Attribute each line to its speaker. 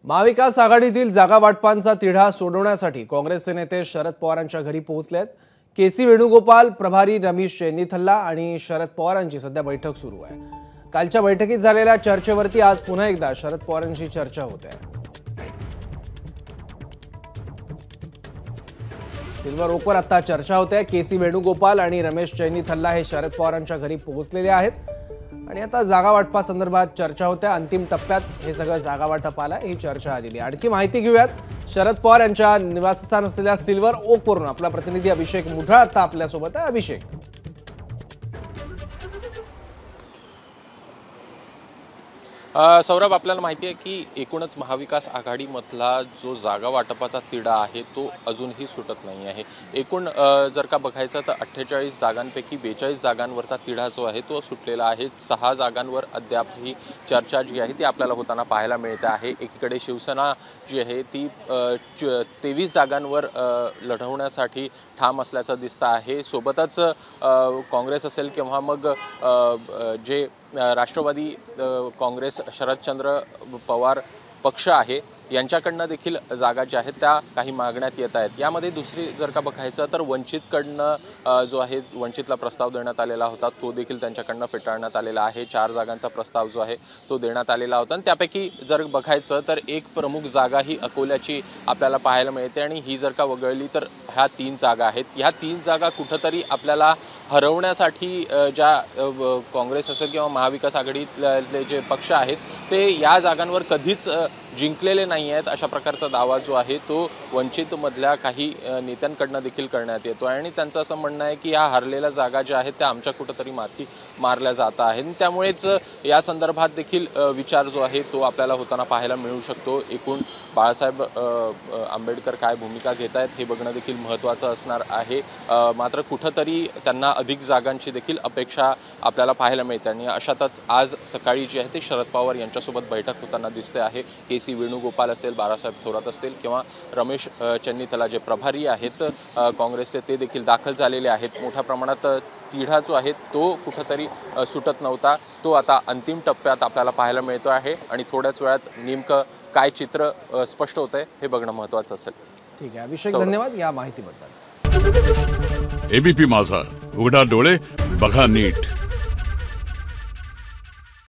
Speaker 1: महाविकास आघाडीतील जागा वाटपांचा तिढा सोडवण्यासाठी काँग्रेसचे नेते शरद पवारांच्या घरी पोहोचलेत। केसी वेणुगोपाल, प्रभारी रमेश चेन्नीथल्ला आणि शरद पवारांची सध्या बैठक सुरू आहे। कालच्या बैठकीत झालेल्या चर्चेवरती आज पुन्हा एकदा शरद पवारांची चर्चा होते आहे। सिल्वर ओकवर आता चर्चा होते आहे। केसी वेणुगोपाल आणि रमेश चेन्नीथल्ला हे शरद पवारांच्या घरी पोहोचलेले आहेत आणि आता जागा वाटपा संदर्भात चर्चा होते। अंतिम टप्प्यात हे सगळं जागा वाटप आलं, ही चर्चा आलेली आहे। आणखी माहिती घेऊयात शरद पवार यांच्या निवासस्थान असलेल्या सिल्वर ओकवरून आपला प्रतिनिधी अभिषेक मुठा आता आपल्या सोबत आहे। अभिषेक,
Speaker 2: सौरभ, आपल्याला माहिती आहे की एकूणच महाविकास आघाडीमधला जो जागा वाटपाचा तिढा आहे तो अजूनही सुटत नाही आहे। एकूण जर का बघायचं तर 48 जागांपैकी 42 जागांवरचा तिढा जो आहे तो सुटलेला आहे। 6 जागांवर अद्याप ही चर्चा जी आहे ती आपल्याला होताना पाहायला मिळते आहे। एकीकडे शिवसेना जी आहे ती 23 जागांवर लढवण्यासाठी ठाम असल्याचं दिसतं आहे। सोबतच काँग्रेस असेल किंवा मग जे राष्ट्रवादी काँग्रेस शरदचंद्र पवार पक्ष आहे यांच्याकडनं देखील जागा ज्या आहेत त्या काही मागण्यात येत आहेत। यामध्ये दुसरी जर का बघायचं तर वंचितकडनं जो आहे वंचितला प्रस्ताव देण्यात आलेला होता तो देखील त्यांच्याकडनं फेटाळण्यात आलेला आहे। 4 जागांचा प्रस्ताव जो आहे तो देण्यात आलेला होता आणि त्यापैकी जर बघायचं तर एक प्रमुख जागा ही अकोल्याची आपल्याला पाहायला मिळते आणि ही जर का वगळली तर ह्या 3 जागा आहेत। ह्या 3 जागा कुठंतरी आपल्याला हरवण्यासाठी ज्या काँग्रेस असेल किंवा महाविकास आघाडीतले जे पक्ष आहेत ते या जागांवर कधीच जिंकलेले नाही आहेत अशा प्रकारचा दावा जो आहे तो वंचितमधल्या काही नेत्यांकडनं देखील करण्यात येतो आणि त्यांचं असं म्हणणं आहे की या हरलेल्या जागा ज्या आहेत त्या आमच्या कुठंतरी माती मारल्या जात आहेत। त्यामुळेच या संदर्भात देखील विचार जो आहे तो आपल्याला होताना पाहायला मिळू शकतो। एकूण बाळासाहेब आंबेडकर काय भूमिका घेत आहेत हे बघणं देखील महत्त्वाचं असणार आहे। मात्र कुठंतरी त्यांना अधिक जागांची देखील अपेक्षा आपल्याला पाहायला मिळते आणि अशातच आज सकाळी जी आहे ते शरद पवार यांच्यासोबत बैठक होताना दिसते आहे। केसी वेणुगोपाल असेल, बाळासाहेब थोरात असतील किंवा रमेश चेन्नीथल्ला जे प्रभारी आहेत काँग्रेसचे ते देखील दाखल झालेले आहेत। मोठ्या प्रमाणात तिढा जो आहे तो कुठंतरी सुटत नव्हता तो आता अंतिम टप्प्यात आपल्याला पाहायला मिळतो आहे आणि थोड्याच वेळात नेमकं काय चित्र स्पष्ट होतंय हे बघणं महत्त्वाचं असेल।
Speaker 1: ठीक आहे अभिषेक, धन्यवाद या माहितीबद्दल।
Speaker 3: एबीपी माझा, उघडा डोळे बघा नीट।